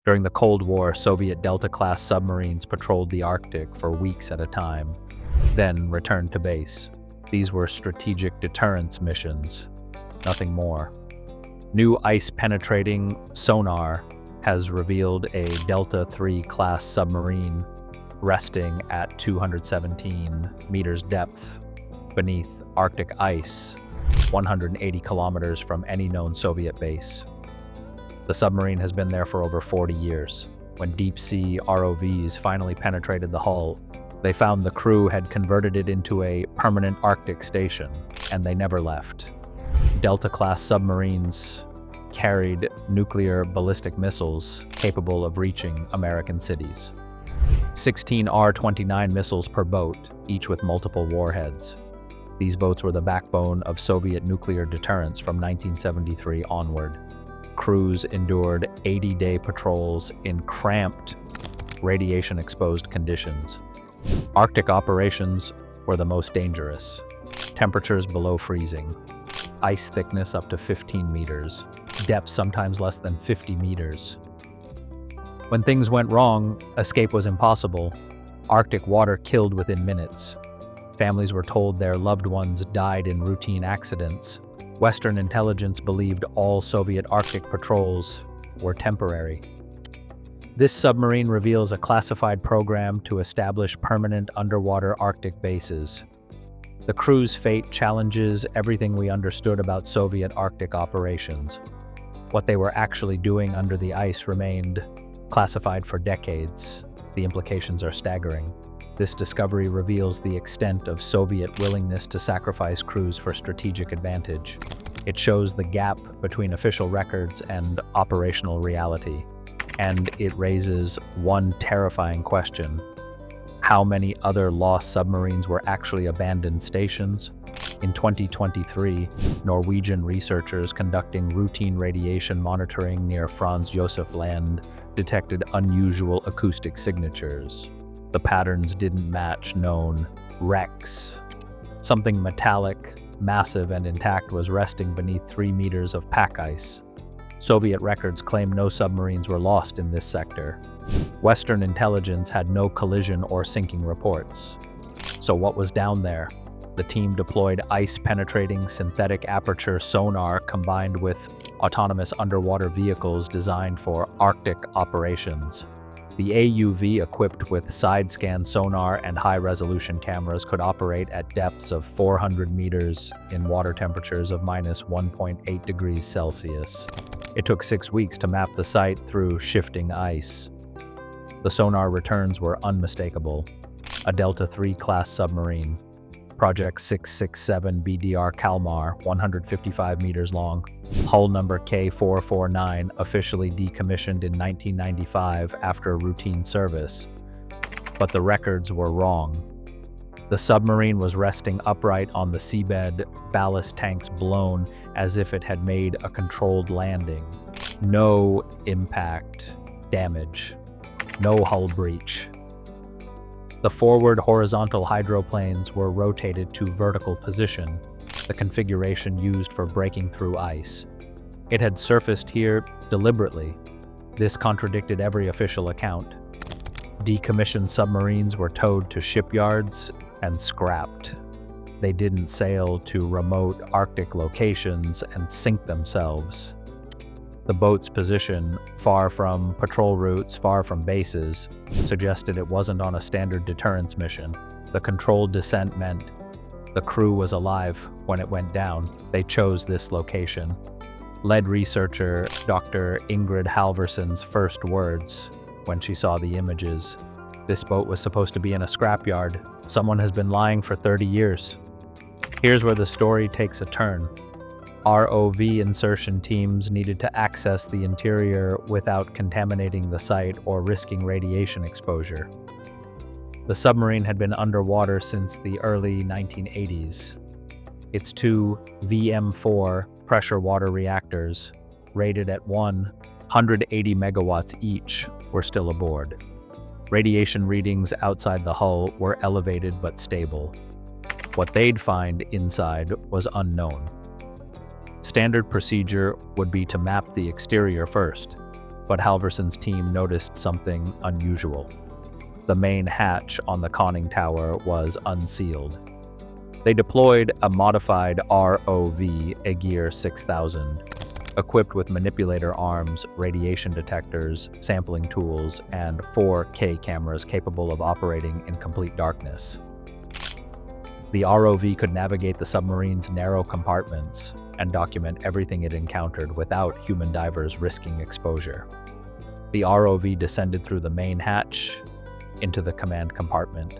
During the Cold War, Soviet Delta-class submarines patrolled the Arctic for weeks at a time, then returned to base. These were strategic deterrence missions, nothing more. New ice-penetrating sonar has revealed a Delta III class submarine resting at 217 meters depth beneath Arctic ice, 180 kilometers from any known Soviet base. The submarine has been there for over 40 years. When deep-sea ROVs finally penetrated the hull, they found the crew had converted it into a permanent Arctic station, and they never left. Delta-class submarines carried nuclear ballistic missiles capable of reaching American cities. 16 R-29 missiles per boat, each with multiple warheads. These boats were the backbone of Soviet nuclear deterrence from 1973 onward. Crews endured 80-day patrols in cramped, radiation-exposed conditions. Arctic operations were the most dangerous. Temperatures below freezing. Ice thickness up to 15 meters. Depth sometimes less than 50 meters. When things went wrong, escape was impossible. Arctic water killed within minutes. Families were told their loved ones died in routine accidents. Western intelligence believed all Soviet Arctic patrols were temporary. This submarine reveals a classified program to establish permanent underwater Arctic bases. The crew's fate challenges everything we understood about Soviet Arctic operations. What they were actually doing under the ice remained classified for decades. The implications are staggering. This discovery reveals the extent of Soviet willingness to sacrifice crews for strategic advantage. It shows the gap between official records and operational reality. And it raises one terrifying question. How many other lost submarines were actually abandoned stations? In 2023, Norwegian researchers conducting routine radiation monitoring near Franz Josef Land detected unusual acoustic signatures. The patterns didn't match known wrecks. Something metallic, massive, and intact was resting beneath 3 meters of pack ice. Soviet records claim no submarines were lost in this sector. Western intelligence had no collision or sinking reports. So what was down there? The team deployed ice-penetrating synthetic aperture sonar combined with autonomous underwater vehicles designed for Arctic operations. The AUV, equipped with side-scan sonar and high-resolution cameras, could operate at depths of 400 meters in water temperatures of minus 1.8 degrees Celsius. It took 6 weeks to map the site through shifting ice. The sonar returns were unmistakable. A Delta III class submarine. Project 667 BDR Kalmar, 155 meters long. Hull number K449, officially decommissioned in 1995 after routine service. But the records were wrong. The submarine was resting upright on the seabed, ballast tanks blown as if it had made a controlled landing. No impact damage. No hull breach. The forward horizontal hydroplanes were rotated to vertical position, the configuration used for breaking through ice. It had surfaced here deliberately. This contradicted every official account. Decommissioned submarines were towed to shipyards and scrapped. They didn't sail to remote Arctic locations and sink themselves. The boat's position, far from patrol routes, far from bases, suggested it wasn't on a standard deterrence mission. The controlled descent meant the crew was alive when it went down. They chose this location. Lead researcher Dr. Ingrid Halverson's first words when she saw the images. This boat was supposed to be in a scrapyard. Someone has been lying for 30 years. Here's where the story takes a turn. ROV insertion teams needed to access the interior without contaminating the site or risking radiation exposure. The submarine had been underwater since the early 1980s. Its two VM4 pressure water reactors, rated at 180 megawatts each, were still aboard. Radiation readings outside the hull were elevated but stable. What they'd find inside was unknown. Standard procedure would be to map the exterior first, But Halverson's team noticed something unusual. The main hatch on the conning tower was unsealed. They deployed a modified ROV Aegir 6000, equipped with manipulator arms, radiation detectors, sampling tools, and 4K cameras capable of operating in complete darkness. The ROV could navigate the submarine's narrow compartments and document everything it encountered without human divers risking exposure. The ROV descended through the main hatch into the command compartment.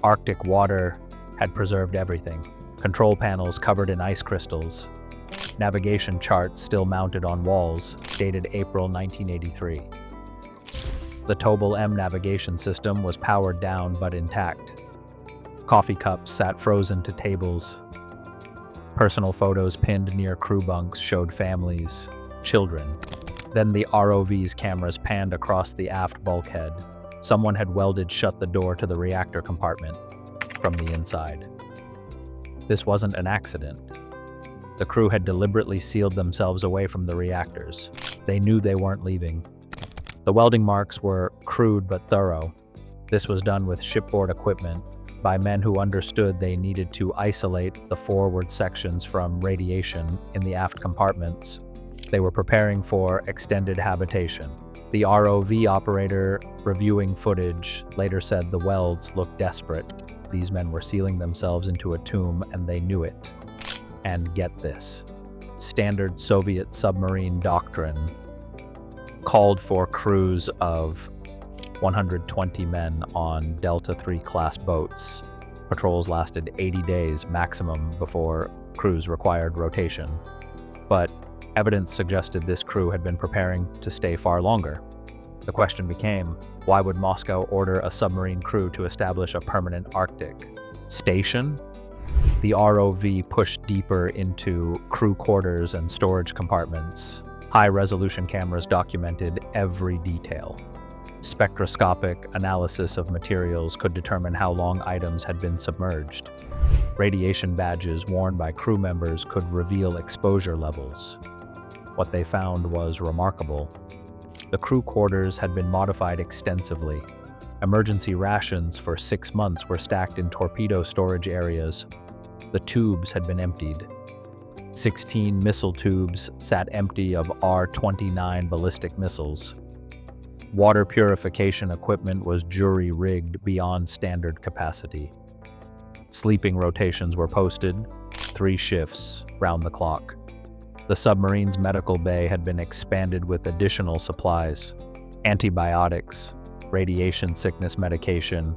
Arctic water had preserved everything. Control panels covered in ice crystals. Navigation charts still mounted on walls, dated April 1983. The Tobel M navigation system was powered down but intact. Coffee cups sat frozen to tables. Personal photos pinned near crew bunks showed families, children. Then the ROV's cameras panned across the aft bulkhead. Someone had welded shut the door to the reactor compartment from the inside. This wasn't an accident. The crew had deliberately sealed themselves away from the reactors. They knew they weren't leaving. The welding marks were crude but thorough. This was done with shipboard equipment by men who understood they needed to isolate the forward sections from radiation in the aft compartments. They were preparing for extended habitation. The ROV operator reviewing footage later said the welds looked desperate. These men were sealing themselves into a tomb and they knew it. And get this, standard Soviet submarine doctrine called for crews of 120 men on Delta III class boats. Patrols lasted 80 days maximum before crews required rotation. But evidence suggested this crew had been preparing to stay far longer. The question became, why would Moscow order a submarine crew to establish a permanent Arctic station? The ROV pushed deeper into crew quarters and storage compartments. High-resolution cameras documented every detail. Spectroscopic analysis of materials could determine how long items had been submerged. Radiation badges worn by crew members could reveal exposure levels. What they found was remarkable. The crew quarters had been modified extensively. Emergency rations for 6 months were stacked in torpedo storage areas. The tubes had been emptied. 16 missile tubes sat empty of R-29 ballistic missiles. Water purification equipment was jury-rigged beyond standard capacity. Sleeping rotations were posted, 3 shifts, round the clock. The submarine's medical bay had been expanded with additional supplies, antibiotics, radiation sickness medication,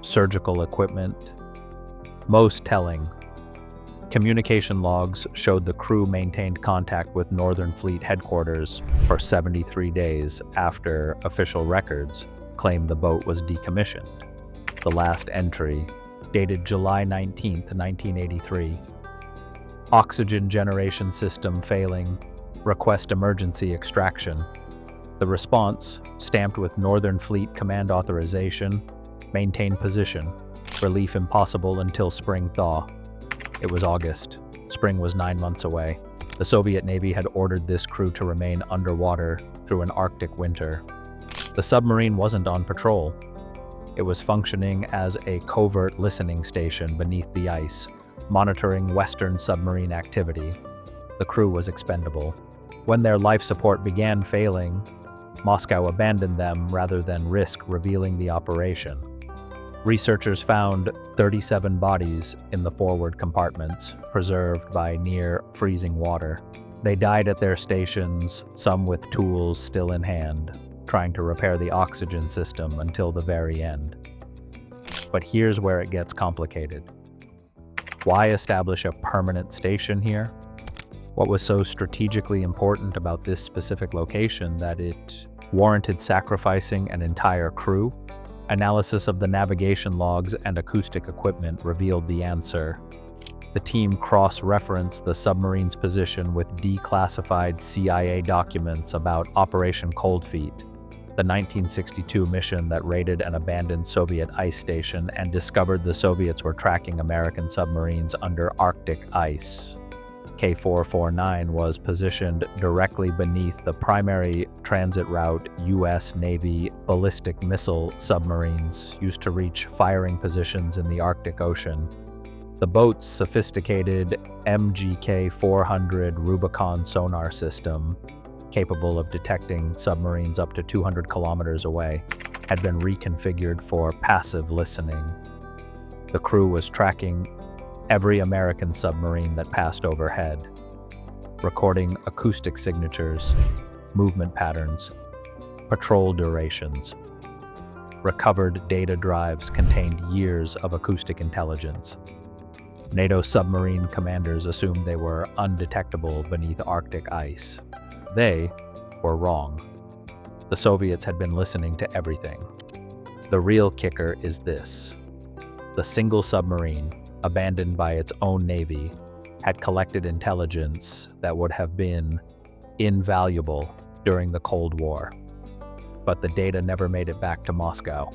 surgical equipment. Most telling, communication logs showed the crew maintained contact with Northern Fleet headquarters for 73 days after official records claimed the boat was decommissioned. The last entry, dated July 19, 1983. Oxygen generation system failing. Request emergency extraction. The response, stamped with Northern Fleet command authorization, maintain position. Relief impossible until spring thaw. It was August. Spring was 9 months away. The Soviet Navy had ordered this crew to remain underwater through an Arctic winter. The submarine wasn't on patrol. It was functioning as a covert listening station beneath the ice, monitoring Western submarine activity. The crew was expendable. When their life support began failing, Moscow abandoned them rather than risk revealing the operation. Researchers found 37 bodies in the forward compartments, preserved by near-freezing water. They died at their stations, some with tools still in hand, trying to repair the oxygen system until the very end. But here's where it gets complicated. Why establish a permanent station here? What was so strategically important about this specific location that it warranted sacrificing an entire crew? Analysis of the navigation logs and acoustic equipment revealed the answer. The team cross-referenced the submarine's position with declassified CIA documents about Operation Cold Feet, the 1962 mission that raided an abandoned Soviet ice station and discovered the Soviets were tracking American submarines under Arctic ice. K449 was positioned directly beneath the primary transit route U.S. Navy ballistic missile submarines used to reach firing positions in the Arctic Ocean. The boat's sophisticated MGK-400 Rubicon sonar system, capable of detecting submarines up to 200 kilometers away, had been reconfigured for passive listening. The crew was tracking every American submarine that passed overhead, recording acoustic signatures, movement patterns, patrol durations. Recovered data drives contained years of acoustic intelligence. NATO submarine commanders assumed they were undetectable beneath Arctic ice. They were wrong. The Soviets had been listening to everything. The real kicker is this: the single submarine, abandoned by its own navy, had collected intelligence that would have been invaluable during the Cold War. But the data never made it back to Moscow.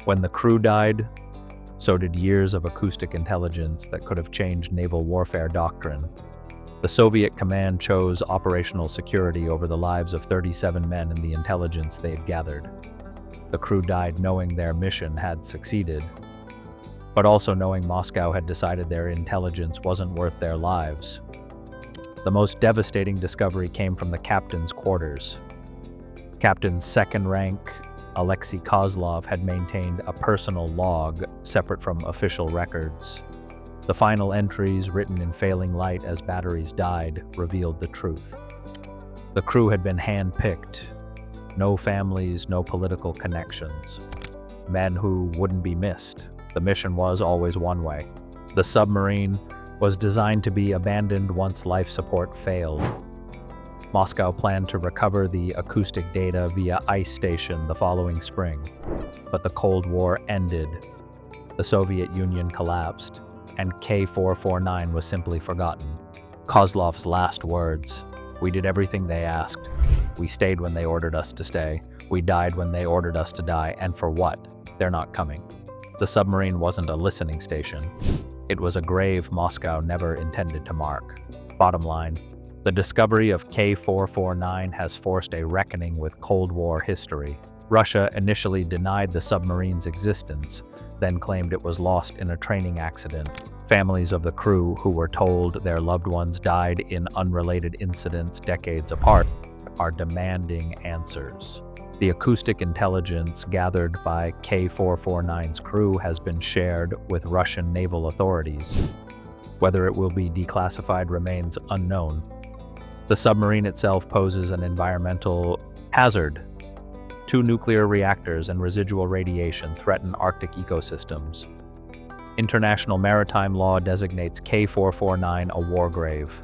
When the crew died, so did years of acoustic intelligence that could have changed naval warfare doctrine. The Soviet command chose operational security over the lives of 37 men and the intelligence they had gathered. The crew died knowing their mission had succeeded, but also knowing Moscow had decided their intelligence wasn't worth their lives. The most devastating discovery came from the captain's quarters. Captain second rank Alexei Kozlov had maintained a personal log separate from official records. The final entries, written in failing light as batteries died, revealed the truth. The crew had been hand-picked. No families, no political connections. Men who wouldn't be missed. The mission was always one way. The submarine was designed to be abandoned once life support failed. Moscow planned to recover the acoustic data via ice station the following spring. But the Cold War ended. The Soviet Union collapsed, and K449 was simply forgotten. Kozlov's last words: "We did everything they asked. We stayed when they ordered us to stay. We died when they ordered us to die. And for what? They're not coming." The submarine wasn't a listening station. It was a grave Moscow never intended to mark. Bottom line, the discovery of K449 has forced a reckoning with Cold War history. Russia initially denied the submarine's existence, then claimed it was lost in a training accident. Families of the crew who were told their loved ones died in unrelated incidents decades apart are demanding answers. The acoustic intelligence gathered by K449's crew has been shared with Russian naval authorities. Whether it will be declassified remains unknown. The submarine itself poses an environmental hazard. 2 nuclear reactors and residual radiation threaten Arctic ecosystems. International maritime law designates K449 a war grave.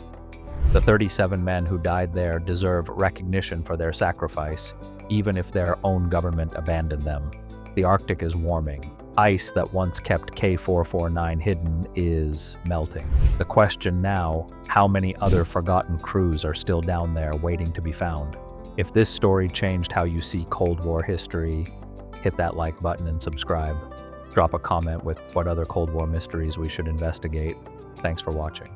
The 37 men who died there deserve recognition for their sacrifice, even if their own government abandoned them. The Arctic is warming. Ice that once kept K449 hidden is melting. The question now, how many other forgotten crews are still down there waiting to be found? If this story changed how you see Cold War history, hit that like button and subscribe. Drop a comment with what other Cold War mysteries we should investigate. Thanks for watching.